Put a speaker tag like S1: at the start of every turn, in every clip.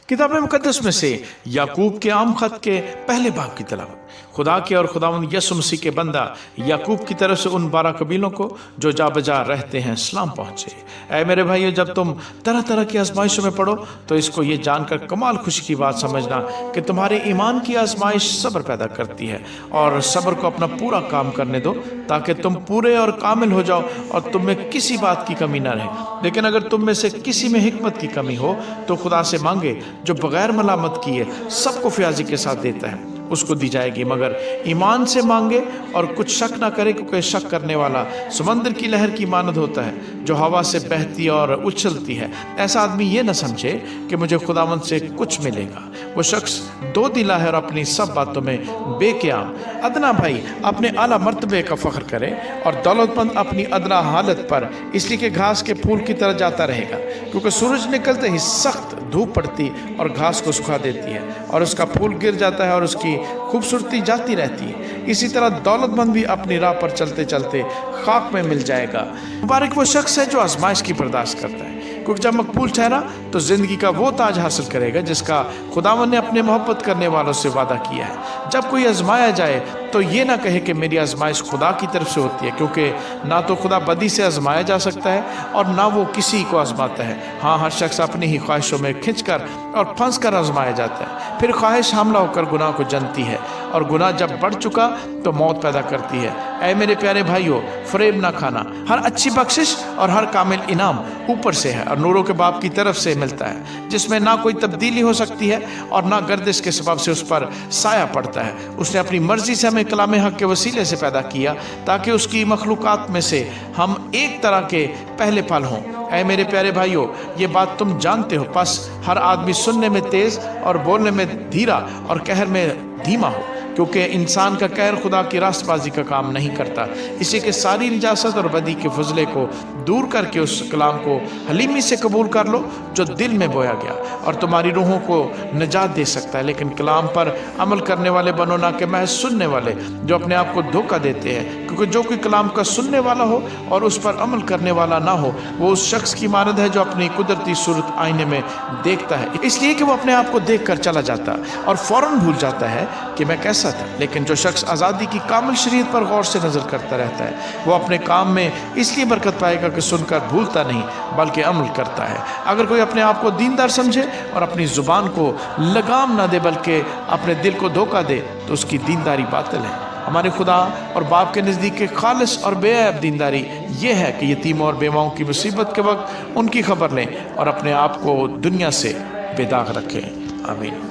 S1: किताब मुकद्दस में से याकूब के आम खत के पहले बाब की तलावत। खुदा के और खुदावंद यीशु मसीह के बंदा याकूब की तरफ से उन 12 कबीलों को जो जा बजा रहते हैं सलाम पहुँचे। ऐ मेरे भाइयों, जब तुम तरह तरह की आजमाइशों में पड़ो तो इसको ये जानकर कमाल खुशी की बात समझना कि तुम्हारे ईमान की आजमाइश सब्र पैदा करती है, और सब्र को अपना पूरा काम करने दो ताकि तुम पूरे और कामिल हो जाओ और तुम में किसी बात की कमी न रहे। लेकिन अगर तुम में से किसी में हिकमत की कमी हो तो खुदा से मांगे जो बगैर मलामत किए सबको फयाजी के साथ देता है, उसको दी जाएगी, मगर ईमान से मांगे और कुछ शक ना करे, क्योंकि शक करने वाला समंदर की लहर की मानद होता है जो हवा से बहती और उछलती है। ऐसा आदमी ये न समझे कि मुझे खुदावंद से कुछ मिलेगा। वो शख्स दो दिला है और अपनी सब बातों में बेक़याम। अदना भाई अपने आला मर्तबे का फख्र करे और दौलतमंद अपनी अदना हालत पर, इसलिए कि घास के फूल की तरह जाता रहेगा, क्योंकि सूरज निकलते ही सख्त धूप पड़ती और घास को सुखा देती है और उसका फूल गिर जाता है और उसकी खूबसूरती जाती रहती है। इसी तरह दौलतमंद भी अपनी राह पर चलते चलते खाक में मिल जाएगा। मुबारक वो शख्स है जो आजमाइश की बर्दाश्त करता है, क्योंकि जब मकबूल ठहरा तो जिंदगी का वो ताज हासिल करेगा जिसका खुदावंद ने अपने मोहब्बत करने वालों से वादा किया है। जब कोई आजमाया जाए तो ये ना कहे कि मेरी आजमाइश खुदा की तरफ से होती है, क्योंकि ना तो खुदा बदी से आजमाया जा सकता है और ना वो किसी को आजमाता है। हाँ, हर शख्स अपनी ही ख्वाहिशों में खिंचकर और फंस कर आजमाया जाता है। फिर ख्वाहिश हमला होकर गुनाह को जनती है और गुनाह जब बढ़ चुका तो मौत पैदा करती है। ऐ मेरे प्यारे भाइयों, फरेब ना खाना। हर अच्छी बख्शिश और हर कामिल इनाम ऊपर से है और नूरों के बाप की तरफ से मिलता है, जिसमें ना कोई तब्दीली हो सकती है और ना गर्दिश के सबब से उस पर साया पड़ता है। उसने अपनी मर्जी से हमें कलाम हक के वसीले से पैदा किया ताकि उसकी मखलूकात में से हम एक तरह के पहले फल हों। ऐ मेरे प्यारे भाइयों, ये बात तुम जानते हो, बस हर आदमी सुनने में तेज और बोलने में धीरा और कहर में धीमा हो, क्योंकि इंसान का कहर खुदा की रास्तबाजी का काम नहीं करता। इसी के सारी निजासत और बदी के फजले को दूर करके उस कलाम को हलीमी से कबूल कर लो जो दिल में बोया गया और तुम्हारी रूहों को निजात दे सकता है। लेकिन कलाम पर अमल करने वाले बनो, ना कि महज सुनने वाले जो अपने आप को धोखा देते हैं, क्योंकि जो कोई कलाम का सुनने वाला हो और उस पर अमल करने वाला ना हो वो उस शख्स की मानद है जो अपनी कुदरती सूरत आईने में देखता है, इसलिए कि वो अपने आप को देख कर चला जाता और फौरन भूल जाता है कि मैं कैसा था। लेकिन जो शख्स आज़ादी की कामिल शरीयत पर गौर से नज़र करता रहता है वो अपने काम में इसलिए बरकत पाएगा कि सुनकर भूलता नहीं बल्कि अमल करता है। अगर कोई अपने आप को दीनदार समझे और अपनी ज़ुबान को लगाम ना दे बल्कि अपने दिल को धोखा दे तो उसकी दीनदारी बातिल है। हमारे खुदा और बाप के नज़दीक के खालिस और बेऐब दीनदारी ये है कि यतीमों और बेवाओं की मुसीबत के वक्त उनकी खबर लें और अपने आप को दुनिया से बेदाग रखें। आमीन।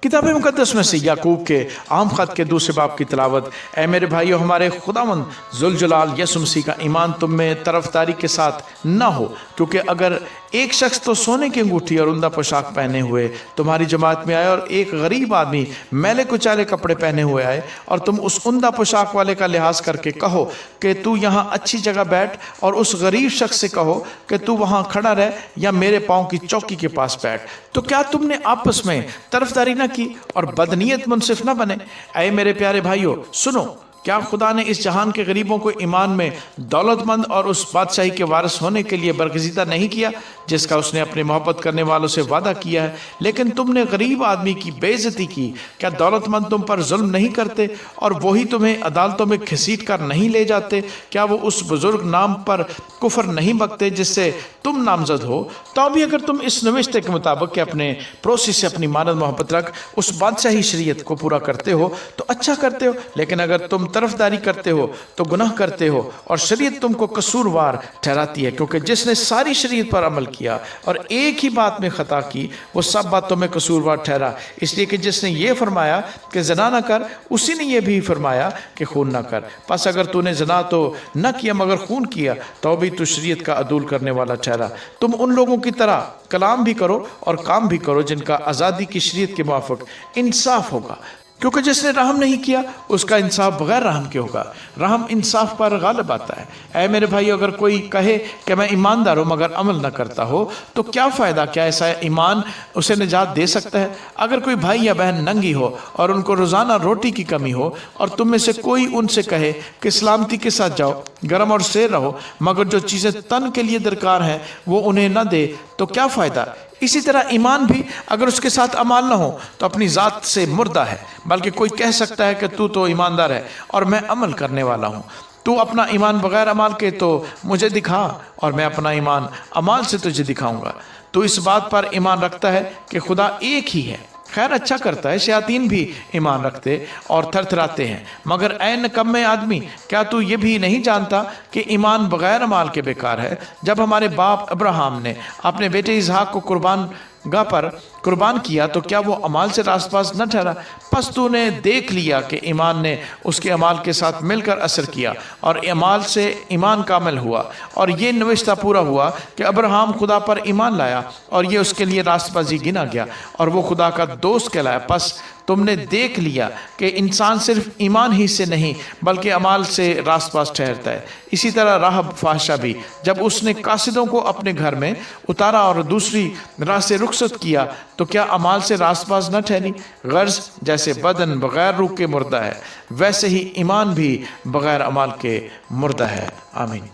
S1: किताब मुकद्दस में से याकूब के आम खत के दूसरे बाब की तलावत। ऐ मेरे भाइयों, हमारे खुदावंद जुलजलाल यीशु मसीह का ईमान तुम में तरफदारी के साथ ना हो, क्योंकि अगर एक शख्स तो सोने की अंगूठी और उम्दा पोशाक पहने हुए तुम्हारी जमात में आए और एक गरीब आदमी मैले कुचाले कपड़े पहने हुए आए और तुम उस उम्दा पोशाक वाले का लिहाज करके कहो कि तू यहाँ अच्छी जगह बैठ, और उस गरीब शख्स से कहो कि तू वहाँ खड़ा रह या मेरे पाँव की चौकी के पास बैठ, तो क्या तुमने आपस में तरफदारी न की और बदनीयत मुनसिफ न बने? ऐ मेरे प्यारे भाइयों सुनो, क्या खुदा ने इस जहान के गरीबों को ईमान में दौलतमंद और उस बादशाही के वारिस होने के लिए बरगजीदा नहीं किया जिसका उसने अपने मोहब्बत करने वालों से वादा किया है? लेकिन तुमने गरीब आदमी की बेइज्जती की। क्या दौलतमंद तुम पर जुल्म नहीं करते और वही तुम्हें अदालतों में घसीट कर नहीं ले जाते? क्या वो उस बुजुर्ग नाम पर कुफर नहीं बकते जिससे तुम नामजद हो? तो भी अगर तुम इस नविश्ते के मुताबिक कि अपने पड़ोसी से अपनी मानद मोहब्बत रख उस बादशाही शरीयत को पूरा करते हो तो अच्छा करते हो, लेकिन अगर तुम तरफदारी करते हो तो गुनाह करते हो और शरीयत तुमको कसूरवार ठहराती है, क्योंकि जिसने सारी शरीयत पर अमल किया और एक ही बात में खता की वो सब बातों में कसूरवार ठहरा। इसलिए कि जिसने ये फरमाया कि जना ना कर उसी ने ये भी फरमाया कि खून ना कर। बस अगर तूने जना तो न किया मगर खून किया तो भी तू शरीयत का अदूल करने वाला ठहरा। तुम उन लोगों की तरह कलाम भी करो और काम भी करो जिनका आज़ादी की शरीयत के मुआफिक इंसाफ होगा, क्योंकि जिसने रहम नहीं किया उसका इंसाफ बगैर रहम के होगा। रहम इंसाफ पर गालिब आता है। ऐ मेरे भाई, अगर कोई कहे कि मैं ईमानदार हूँ मगर अमल न करता हो तो क्या फ़ायदा? क्या ऐसा ईमान उसे निजात दे सकता है? अगर कोई भाई या बहन नंगी हो और उनको रोज़ाना रोटी की कमी हो और तुम में से कोई उनसे कहे कि सलामती के साथ जाओ, गर्म और सेर रहो, मगर जो चीज़ें तन के लिए दरकार हैं वो उन्हें न दे तो क्या फ़ायदा? اسی طرح ایمان بھی اگر اس کے ساتھ عمل نہ ہو تو اپنی ذات سے مردہ ہے، بلکہ کوئی کہہ سکتا ہے کہ تو ایماندار ہے اور میں عمل کرنے والا ہوں۔ تو اپنا ایمان بغیر عمل کے تو مجھے دکھا اور میں اپنا ایمان عمل سے تجھے دکھاؤں گا۔ تو اس بات پر ایمان رکھتا ہے کہ خدا ایک ہی ہے۔ خیر اچھا کرتا ہے، شیاطین بھی ایمان رکھتے اور تھرتھراتے ہیں۔ مگر اے نکمے آدمی، کیا تو یہ بھی نہیں جانتا کہ ایمان بغیر عمل کے بیکار ہے؟ جب ہمارے باپ ابراہیم نے اپنے بیٹے اسحاق کو قربان کیا تو کیا وہ عمل سے راست باز نہ ٹھہرا؟ پس تو نے دیکھ لیا کہ ایمان نے اس کے عمل کے ساتھ مل کر اثر کیا اور عمل سے ایمان کامل ہوا، اور یہ نوشتہ پورا ہوا کہ ابراہیم خدا پر ایمان لایا اور یہ اس کے لیے راست بازی گنا گیا اور وہ خدا کا دوست کہلایا۔ پس تم نے دیکھ لیا کہ انسان صرف ایمان ہی سے نہیں بلکہ عمل سے راست باز ٹھہرتا ہے۔ اسی طرح راہب فاحشہ بھی، جب اس نے قاصدوں کو اپنے گھر میں اتارا اور دوسری راہ سے رخصت کیا تو کیا عمل سے راست باز نہ ٹھہری؟ غرض جیسے بدن بغیر روح کے مردہ ہے، ویسے ہی ایمان بھی بغیر عمل کے مردہ ہے۔ آمین۔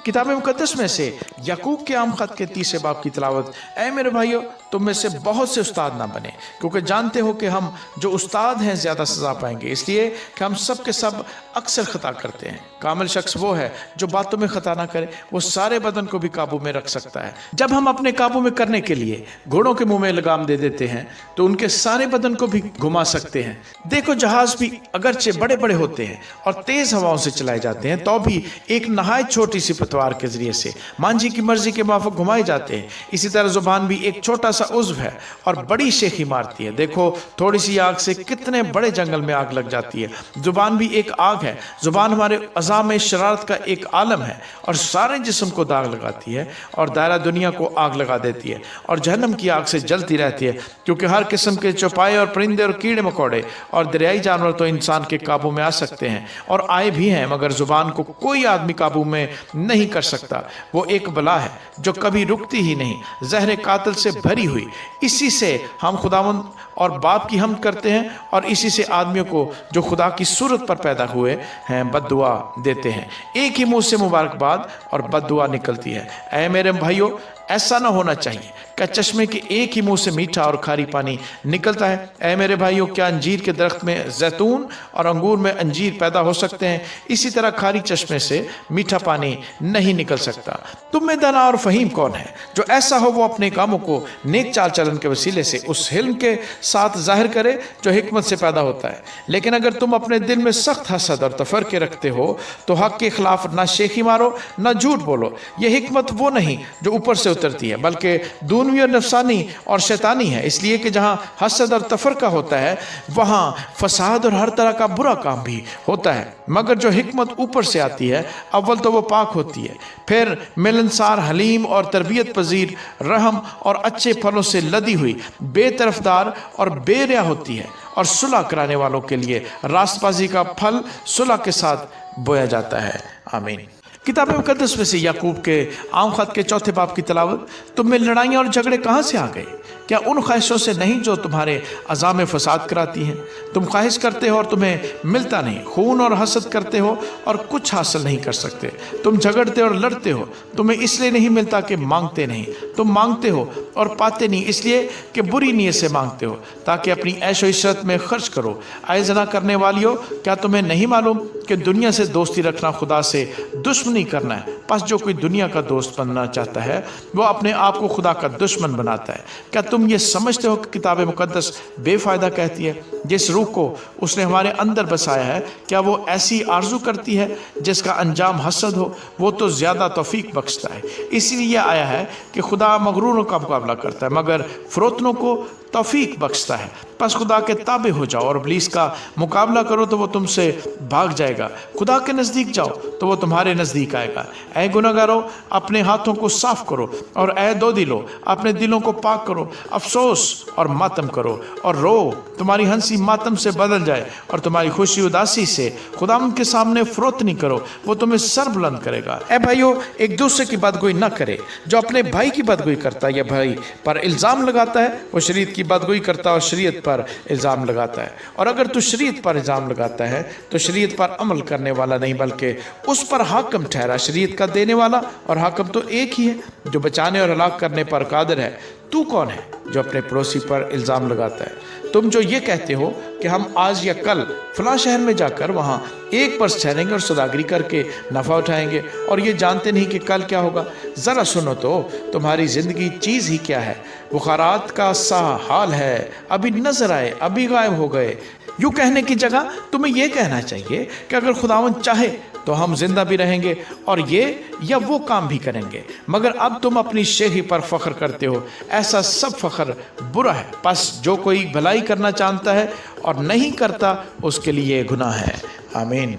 S1: کتاب مقدس میں سے یعقوب کے عام خط کے 30 باب کی تلاوت۔ اے میرے بھائیو، تم میں سے بہت سے استاد نہ بنے، کیونکہ جانتے ہو کہ ہم جو استاد ہیں زیادہ سزا پائیں گے، اس لیے کہ ہم سب کے سب اکثر خطا کرتے ہیں۔ کامل شخص وہ ہے جو باتوں میں خطا نہ کرے، وہ سارے بدن کو بھی قابو میں رکھ سکتا ہے۔ جب ہم اپنے قابو میں کرنے کے لیے گھوڑوں کے منہ میں لگام دے دیتے ہیں تو ان کے سارے بدن کو بھی گھما سکتے ہیں۔ دیکھو، جہاز بھی اگرچہ بڑے بڑے ہوتے ہیں اور تیز ہواؤں سے چلائے جاتے ہیں تو بھی ایک نہایت چھوٹی سی پتوار کے ذریعے سے مانجھی کی مرضی کے موافق گھمائے جاتے ہیں۔ اسی طرح زبان بھی ایک چھوٹا سا عضو ہے اور بڑی شیخی مارتی ہے۔ دیکھو، تھوڑی سی آگ سے کتنے بڑے جنگل میں آگ لگ جاتی ہے۔ زبان بھی ایک آگ ہے۔ زبان ہمارے اعضاء میں شرارت کا ایک عالم ہے اور سارے جسم کو داغ لگاتی ہے اور دائرہ دنیا کو آگ لگا دیتی ہے اور جہنم کی آگ سے جلتی رہتی ہے، کیونکہ ہر قسم کے چوپائے اور پرندے اور کیڑے مکوڑے اور دریائی جانور تو انسان کے قابو میں آ سکتے ہیں اور آئے بھی ہیں، مگر زبان کو کوئی آدمی قابو میں نہیں کر سکتا۔ وہ ایک بلا ہے جو کبھی رکتی ہی نہیں، زہر قاتل سے بھری ہوئی۔ اسی سے ہم خداوند اور باپ کی حمد کرتے ہیں اور اسی سے آدمیوں کو جو خدا کی صورت پر پیدا ہوئے ہیں بد دعا دیتے ہیں۔ ایک ہی منہ سے مبارکباد اور بد دعا نکلتی ہے۔ اے میرے بھائیو، ایسا نہ ہونا چاہیے۔ کیا چشمے کے ایک ہی منہ سے میٹھا اور کھاری پانی نکلتا ہے؟ اے میرے بھائیو، کیا انجیر کے درخت میں زیتون اور انگور میں انجیر پیدا ہو سکتے ہیں؟ اسی طرح کھاری چشمے سے میٹھا پانی نہیں نکل سکتا۔ تم میں دانا اور فہیم کون ہے؟ جو ایسا ہو وہ اپنے کاموں کو نیک چال چلن کے وسیلے سے اس علم کے ساتھ ظاہر کرے جو حکمت سے پیدا ہوتا ہے۔ لیکن اگر تم اپنے دل میں سخت حسد اور تفرقے رکھتے ہو تو حق کے خلاف نہ شیخی مارو نہ جھوٹ بولو۔ یہ حکمت وہ نہیں جو اوپر سے اترتی ہے، بلکہ دونوی اور نفسانی اور شیطانی ہے۔ اس لیے کہ جہاں حسد اور تفرقہ ہوتا ہے وہاں فساد اور ہر طرح کا برا کام بھی ہوتا ہے، مگر جو حکمت اوپر سے آتی ہے اول تو وہ پاک ہوتی ہے، پھر ملنسار، حلیم اور تربیت پذیر، رحم اور اچھے پھلوں سے لدی ہوئی، بے طرفدار اور بے ریا ہوتی ہے، اور صلح کرانے والوں کے لیے راست بازی کا پھل صلح کے ساتھ بویا جاتا ہے۔ آمین۔ کتاب مقدس میں سے یعقوب کے عام خط کے 4 باب کی تلاوت۔ تم میں لڑائیاں اور جھگڑے کہاں سے آ گئے؟ کیا ان خواہشوں سے نہیں جو تمہارے اعضاء میں فساد کراتی ہیں؟ تم خواہش کرتے ہو اور تمہیں ملتا نہیں، خون اور حسد کرتے ہو اور کچھ حاصل نہیں کر سکتے۔ تم جھگڑتے اور لڑتے ہو، تمہیں اس لیے نہیں ملتا کہ مانگتے نہیں۔ تم مانگتے ہو اور پاتے نہیں، اس لیے کہ بری نیت سے مانگتے ہو تاکہ اپنی عیش و عشرت میں خرچ کرو۔ اے زنا کرنے والیو، کیا تمہیں نہیں معلوم کہ دنیا سے دوستی رکھنا خدا سے دشمنی کرنا ہے؟ پس جو کوئی دنیا کا دوست بننا چاہتا ہے وہ اپنے آپ کو خدا کا دشمن بناتا ہے۔ کیا تم یہ سمجھتے ہو کہ کتاب مقدس بے فائدہ کہتی ہے؟ جس روح کو اس نے ہمارے اندر بسایا ہے، کیا وہ ایسی آرزو کرتی ہے جس کا انجام حسد ہو؟ وہ تو زیادہ توفیق بخشتا ہے۔ اسی لیے آیا ہے کہ خدا مغروروں کا مقابلہ کرتا ہے مگر فروتنوں کو توفیق بخشتا ہے۔ پس خدا کے تابع ہو جاؤ اور ابلیس کا مقابلہ کرو تو وہ تم سے بھاگ جائے گا۔ خدا کے نزدیک جاؤ تو وہ تمہارے نزدیک آئے گا۔ اے گنہگارو، اپنے ہاتھوں کو صاف کرو، اور اے دو دلو، اپنے دلوں کو پاک کرو۔ افسوس اور ماتم کرو اور رو، تمہاری ہنسی ماتم سے بدل جائے اور تمہاری خوشی اداسی سے۔ خداوند کے سامنے فروتنی کرو، وہ تمہیں سر بلند کرے گا۔ اے بھائیو، ایک دوسرے کی بدگوئی نہ کرے۔ جو اپنے بھائی کی بدگوئی کرتا ہے یا بھائی پر الزام لگاتا ہے وہ شریعت کی بدگوئی کرتا ہے اور شریعت پر الزام لگاتا ہے۔ اور اگر تو شریعت پر الزام لگاتا ہے تو شریعت پر عمل کرنے والا نہیں بلکہ اس پر حاکم ٹھہرا۔ شریعت کا دینے والا اور حاکم تو ایک ہی ہے جو بچانے اور ہلاک کرنے پر قادر ہے۔ तू कौन है जो अपने पड़ोसी पर इल्ज़ाम लगाता है? तुम जो ये कहते हो कि हम आज या कल फलां शहर में जाकर वहाँ 1 बरस ठहरेंगे और सौदागरी करके नफ़ा उठाएंगे, और ये जानते नहीं कि कल क्या होगा। ज़रा सुनो तो, तुम्हारी ज़िंदगी चीज़ ही क्या है? बुखारात का सा हाल है, अभी नजर आए अभी गायब हो गए। यूँ कहने की जगह तुम्हें यह कहना चाहिए कि अगर खुदावंद चाहे तो हम जिंदा भी रहेंगे और ये या वो काम भी करेंगे, मगर अब तुम अपनी शेखी पर फख्र करते हो। ऐसा सब फख्र बुरा है। बस जो कोई भलाई करना चाहता है और नहीं करता, उसके लिए गुनाह है। आमीन।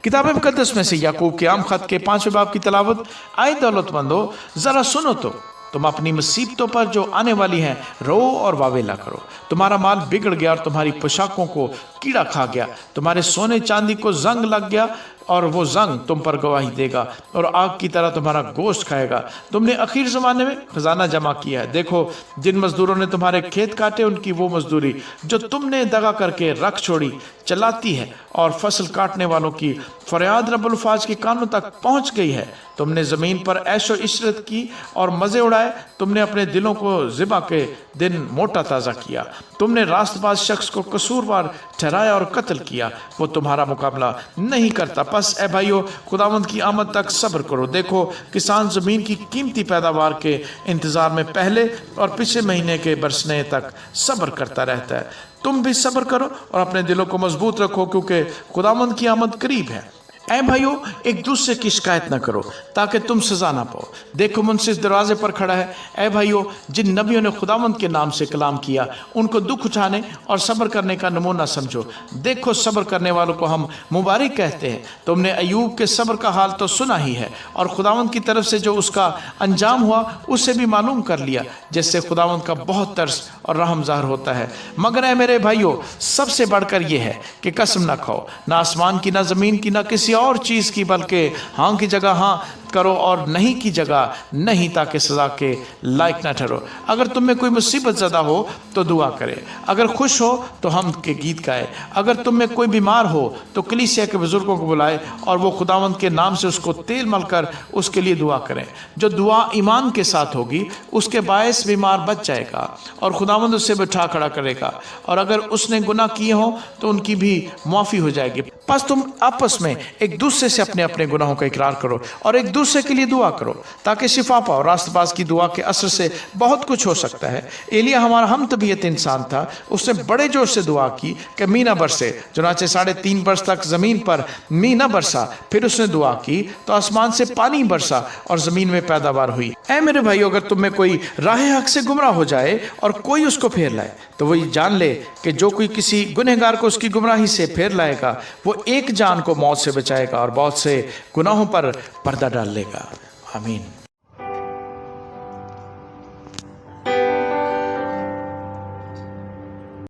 S1: किताब मुकद्दस में से याकूब के आम खत के 5वें बाब की तलावत। आए दौलतमंदो, जरा सुनो तो, तुम अपनी मुसीबतों पर जो आने वाली हैं रो और वावेला करो। तुम्हारा माल बिगड़ गया और तुम्हारी पोशाकों को कीड़ा खा गया। तुम्हारे सोने चांदी को जंग लग गया और वो जंग तुम पर गवाही देगा और आग की तरह तुम्हारा गोश्त खाएगा। तुमने आखिर ज़माने में खजाना जमा किया है। देखो, जिन मजदूरों ने तुम्हारे खेत काटे, उनकी वो मजदूरी जो तुमने दगा करके रख छोड़ी चलाती है, और फसल काटने वालों की फरियाद रब्बुल फाज के कानों तक पहुंच गई है। तुमने ज़मीन पर ऐशो इशरत की और मज़े उड़ाए। तुमने अपने दिलों को ज़िबा के दिन मोटा ताज़ा किया। तुमने रास्तबाज शख्स को कसूरवार ठहराया और कत्ल किया। वो तुम्हारा मुकाबला नहीं करता। बस ए भाइयों, खुदावंद की आमद तक सब्र करो। देखो, किसान ज़मीन की कीमती पैदावार के इंतज़ार में पहले और पिछले महीने के बरसने तक सब्र करता रहता है। तुम भी सब्र करो और अपने दिलों को मजबूत रखो, क्योंकि खुदावंद की आमद करीब है। ऐ भाइयों, एक दूसरे की शिकायत न करो ताकि तुम सजा ना पाओ। देखो, मुंसिफ दरवाजे पर खड़ा है। ऐ भाइयों, जिन नबियों ने खुदावंद के नाम से कलाम किया, उनको दुख उठाने और सब्र करने का नमूना समझो। देखो, सब्र करने वालों को हम मुबारक कहते हैं। तुमने अयूब के सब्र का हाल तो सुना ही है, और खुदावंद की तरफ से जो उसका अंजाम हुआ उससे भी मालूम कर लिया, जिससे खुदावंद का बहुत तरस और रहम ज़ाहिर होता है। मगर ऐ मेरे भाइयों, सबसे बढ़कर यह है कि कसम ना खाओ, ना आसमान की, ना ज़मीन की, ना किसी और चीज़ की, बल्कि हाँ की जगह हाँ करो और नहीं की जगह नहीं, ताकि सजा के लायक ना ठहरो। अगर तुम में कोई मुसीबत ज़्यादा हो तो दुआ करे। अगर खुश हो तो हम के गीत गाए। अगर तुम में कोई बीमार हो तो कलीसिया के बुजुर्गों को बुलाए और वो खुदावंद के नाम से उसको तेल मलकर उसके लिए दुआ करें। जो दुआ ईमान के साथ होगी उसके बायस बीमार बच जाएगा और खुदावंद उससे बिठा खड़ा करेगा, और अगर उसने गुनाह किए हो तो उनकी भी माफ़ी हो जाएगी। बस तुम आपस में एक दूसरे से अपने अपने गुनाहों का इकरार करो और एक दूसरे के लिए दुआ करो ताकि शिफा पाओ। रास्तबाज की दुआ के असर से बहुत कुछ हो सकता है। एलिया हमारा हम तबीयत इंसान था। उसने बड़े जोर से दुआ की कि मींह न बरसे। चुनाचे 3.5 बरस तक जमीन पर मींह न बरसा। फिर उसने दुआ की तो आसमान से पानी बरसा और जमीन में पैदावार हुई। ऐ मेरे भाइयों, अगर तुम में कोई राह हक से गुमराह हो जाए और कोई उसको फेर लाए, तो वो ये जान ले कि जो कोई किसी गुनहगार को उसकी गुमराही से फेर लाएगा, वो एक जान को मौत से बचाएगा और बहुत से गुनाहों पर पर्दा डाल लेगा। आमीन।